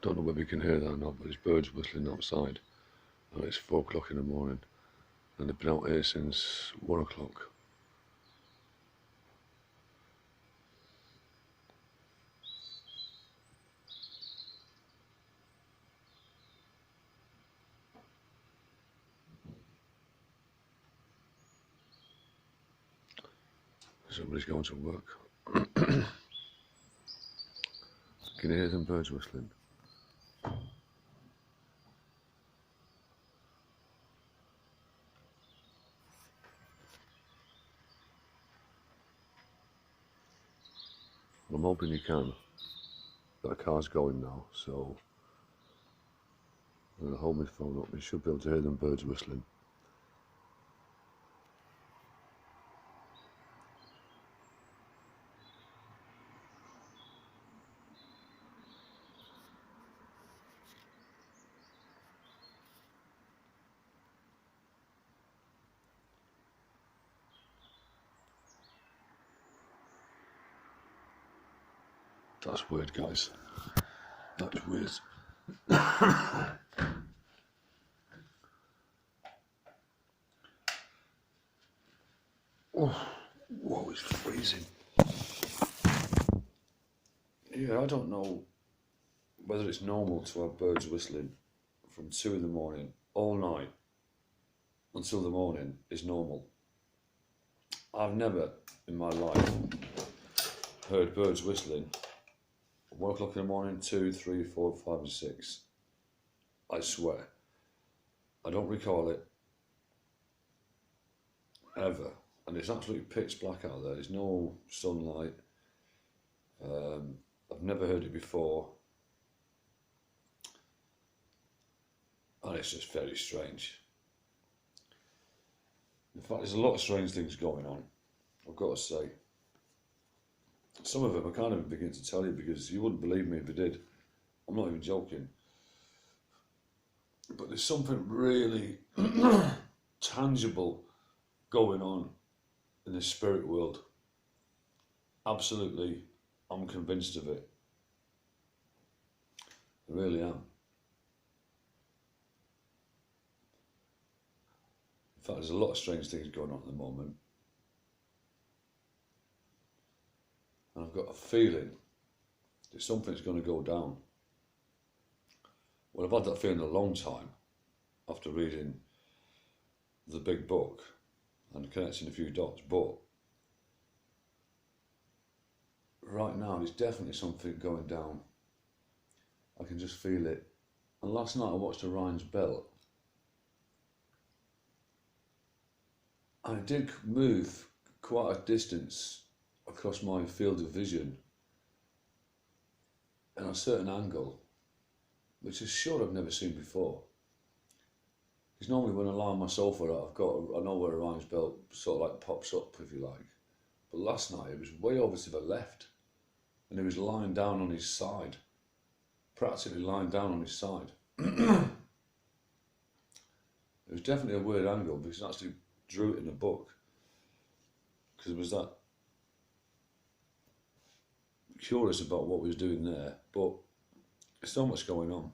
Don't know whether you can hear that or not, but there's birds whistling outside. And it's 4 o'clock in the morning. And they've been out here since 1 o'clock. Somebody's going to work. Can you hear them birds whistling? I'm hoping you can. That car's going now, so I'm going to hold my phone up. You should be able to hear them birds whistling. That's weird, guys. That's weird. Oh, whoa, it's freezing. Yeah, I don't know whether it's normal to have birds whistling from 2 in the morning all night until the morning is normal. I've never in my life heard birds whistling 1 o'clock in the morning, 2, 3, 4, 5 and 6. I swear. I don't recall it ever. And it's absolutely pitch black out there. There's no sunlight. I've never heard it before. And it's just very strange. In fact, there's a lot of strange things going on, I've got to say. Some of them I can't even begin to tell you because you wouldn't believe me if I did. I'm not even joking. But there's something really tangible going on in the spirit world. Absolutely, I'm convinced of it. I really am. In fact, there's a lot of strange things going on at the moment. And I've got a feeling that something's going to go down. Well, I've had that feeling a long time after reading the big book and connecting a few dots, but right now there's definitely something going down. I can just feel it. And last night I watched Orion's Belt and it did move quite a distance across my field of vision in a certain angle, which is sure I've never seen before. Because normally when I lie on my sofa, I know where Orion's Belt sort of like pops up, if you like. But last night it was way over to the left, and he was lying down on his side, practically lying down on his side. It was definitely a weird angle because I actually drew it in a book, because it was that curious about what we was doing there. But there's so much going on,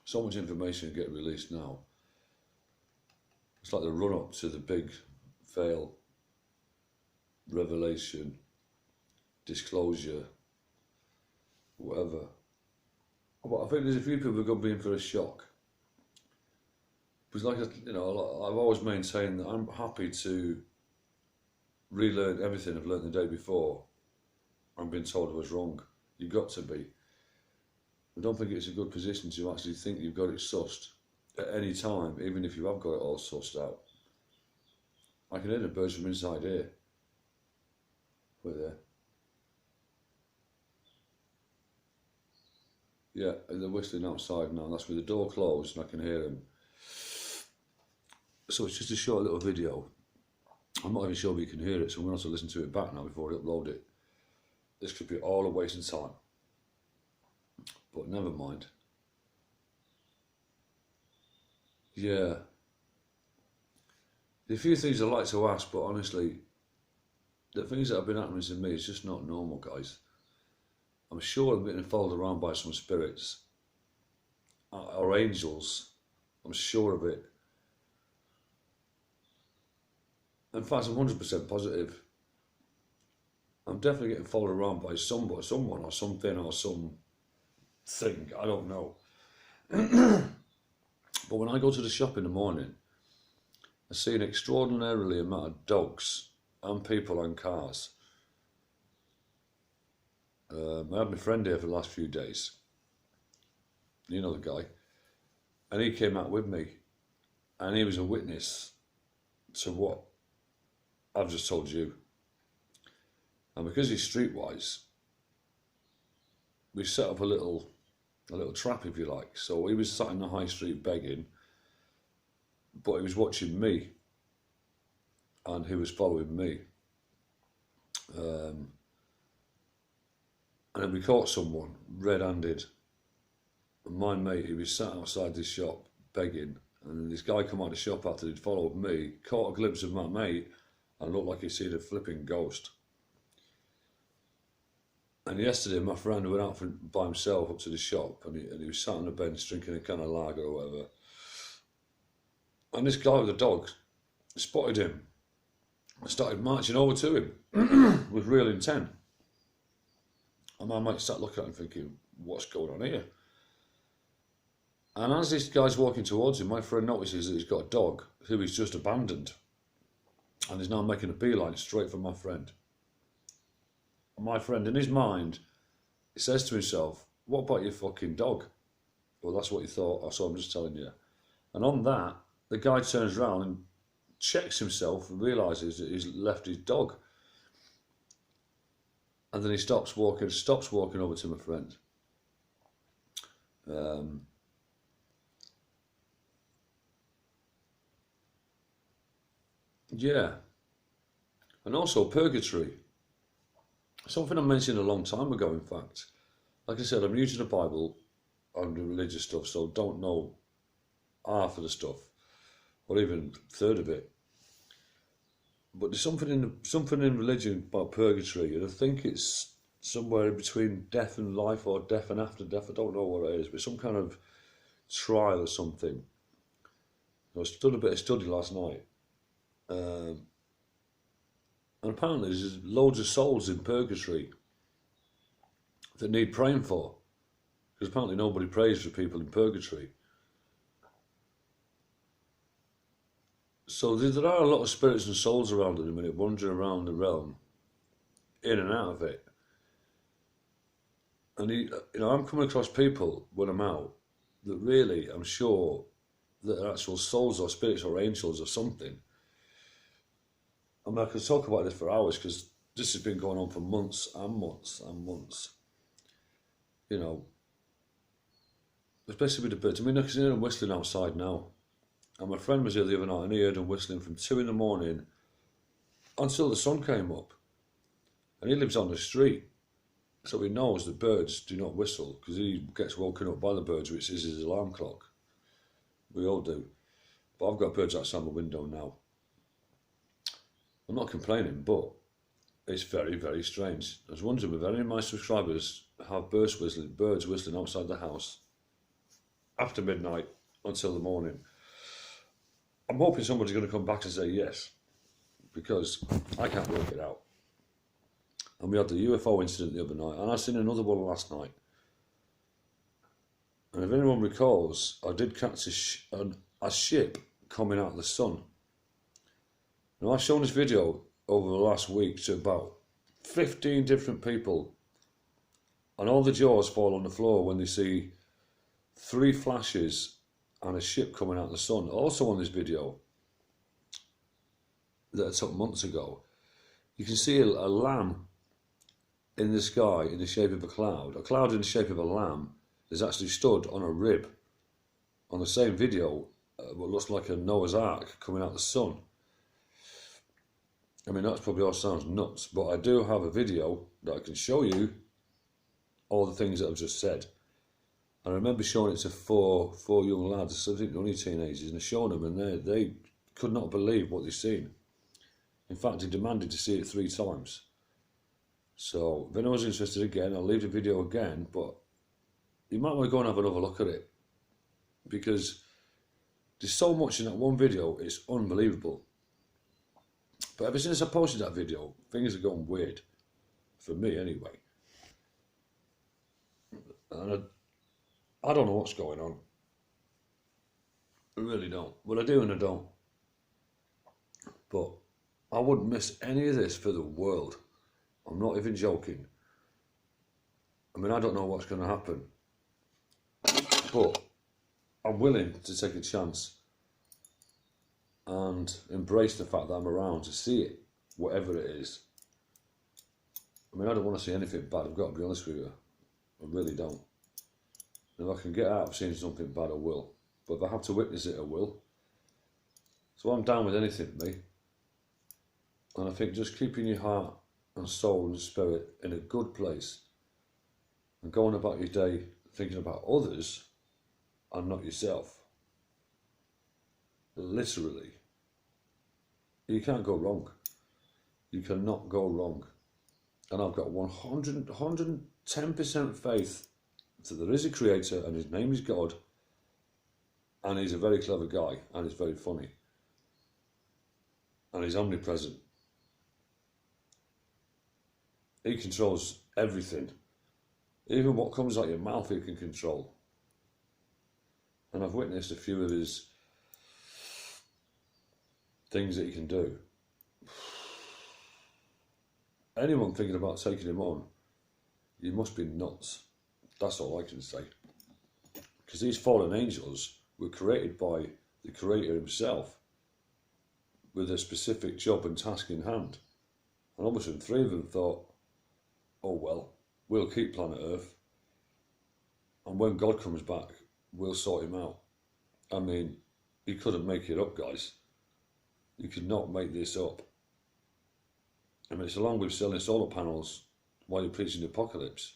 so much information getting released now. It's like the run up to the big fail, revelation, disclosure, whatever. But I think there's a few people who are going to be in for a shock. Because like, you know, I've always maintained that I'm happy to relearn everything I've learned the day before I'm being told I was wrong. You've got to be. I don't think it's a good position to actually think you've got it sussed at any time, even if you have got it all sussed out. I can hear the birds from inside here. Wait there. Yeah, and they're whistling outside now. That's with the door closed and I can hear them. So it's just a short little video. I'm not even sure we can hear it, so I'm going to have to listen to it back now before I upload it. This could be all a waste of time. But never mind. Yeah. There's a few things I'd like to ask, but honestly, the things that have been happening to me is just not normal, guys. I'm sure I'm getting followed around by some spirits, are angels. I'm sure of it. In fact, I'm 100% positive. I'm definitely getting followed around by someone or something or something. I don't know. But when I go to the shop in the morning, I see an extraordinarily amount of dogs and people and cars. I had my friend here for the last few days. You know the guy. And he came out with me. And he was a witness to what I've just told you. And because he's streetwise, we set up a little trap, if you like. So he was sat in the high street begging, but he was watching me, and he was following me. And then we caught someone red-handed. And my mate, he was sat outside this shop begging, and this guy come out of the shop after he'd followed me, caught a glimpse of my mate, and looked like he'd seen a flipping ghost. And yesterday, my friend went out by himself up to the shop, and he was sat on the bench drinking a can of lager or whatever. And this guy with the dog spotted him and started marching over to him with real intent. And my mate sat looking at him thinking, what's going on here? And as this guy's walking towards him, my friend notices that he's got a dog who he's just abandoned. And he's now making a beeline straight for my friend. And my friend, in his mind, he says to himself, what about your fucking dog? Well, that's what he thought, so I'm just telling you. And on that, the guy turns around and checks himself and realises that he's left his dog. And then he stops walking over to my friend. Yeah. And also purgatory. Something I mentioned a long time ago, in fact. Like I said, I'm new to the Bible and the religious stuff, so don't know half of the stuff, or even a third of it. But there's something in religion about purgatory, and I think it's somewhere in between death and life, or death and after death. I don't know what it is, but some kind of trial or something. I did a bit of study last night. And apparently there's loads of souls in purgatory that need praying for. Because apparently nobody prays for people in purgatory. So there are a lot of spirits and souls around at the minute, wandering around the realm, in and out of it. And I'm coming across people when I'm out that really, I'm sure, that are actual souls or spirits or angels or something. I mean, I could talk about this for hours because this has been going on for months and months and months. You know, especially with the birds. I mean, I can hear them whistling outside now. And my friend was here the other night and he heard them whistling from 2 in the morning until the sun came up. And he lives on the street. So he knows that birds do not whistle because he gets woken up by the birds, which is his alarm clock. We all do. But I've got birds outside my window now. I'm not complaining, but it's very, very strange. I was wondering if any of my subscribers have birds whistling outside the house after midnight until the morning. I'm hoping somebody's going to come back and say yes, because I can't work it out. And we had the UFO incident the other night, and I've seen another one last night. And if anyone recalls, I did catch a ship coming out of the sun. Now, I've shown this video over the last week to about 15 different people, and all the jaws fall on the floor when they see 3 flashes and a ship coming out of the sun. Also on this video that I took months ago, you can see a lamb in the sky in the shape of a cloud in the shape of a lamb is actually stood on a rib on the same video, what looks like a Noah's Ark coming out of the sun. I mean, that's probably all sounds nuts, but I do have a video that I can show you all the things that I've just said. And I remember showing it to four young lads, I think only teenagers, and I showed them, and they could not believe what they'd seen. In fact, they demanded to see it 3 times. So, if anyone's interested again, I'll leave the video again, but you might want to go and have another look at it. because there's so much in that one video, it's unbelievable. But ever since I posted that video, things have gone weird. For me, anyway. And I don't know what's going on. I really don't. Well, I do and I don't. But I wouldn't miss any of this for the world. I'm not even joking. I mean, I don't know what's going to happen. But I'm willing to take a chance and embrace the fact that I'm around to see it, whatever it is. I mean, I don't want to see anything bad, I've got to be honest with you. I really don't. And if I can get out of seeing something bad, I will. But if I have to witness it, I will. So I'm down with anything, me. And I think just keeping your heart and soul and spirit in a good place and going about your day thinking about others and not yourself. Literally. You can't go wrong. You cannot go wrong. And I've got 110% faith that there is a creator and his name is God, and he's a very clever guy and he's very funny and he's omnipresent. He controls everything. Even what comes out your mouth he can control. And I've witnessed a few of his things that he can do. Anyone thinking about taking him on, you must be nuts. That's all I can say. Because these fallen angels were created by the Creator himself with a specific job and task in hand. And obviously 3 of them thought, oh well, we'll keep planet Earth. And when God comes back, we'll sort him out. I mean, you couldn't make it up, guys. You could not make this up. I mean, it's along with selling solar panels while you're preaching the apocalypse.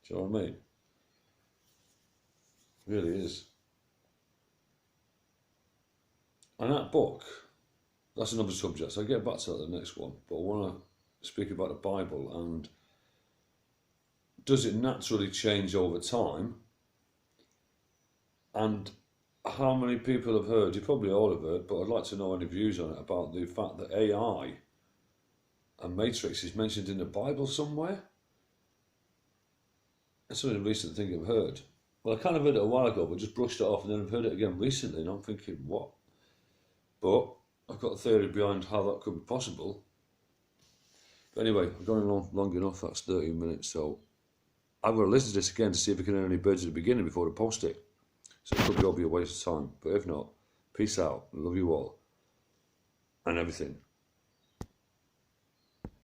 Do you know what I mean? It really is. And that book, that's another subject, so I'll get back to that in the next one. But I want to speak about the Bible and does it naturally change over time? And how many people have heard, you probably all have heard, but I'd like to know any views on it, about the fact that AI and Matrix is mentioned in the Bible somewhere? That's only a recent thing I've heard. Well, I kind of heard it a while ago, but just brushed it off, and then I've heard it again recently, and I'm thinking, what? But I've got a theory behind how that could be possible. But anyway, I've gone on long enough, that's 13 minutes, so I'm going to listen to this again to see if I can hear any birds at the beginning before I post it. So it could all be a waste of time, but if not, peace out, love you all, and everything.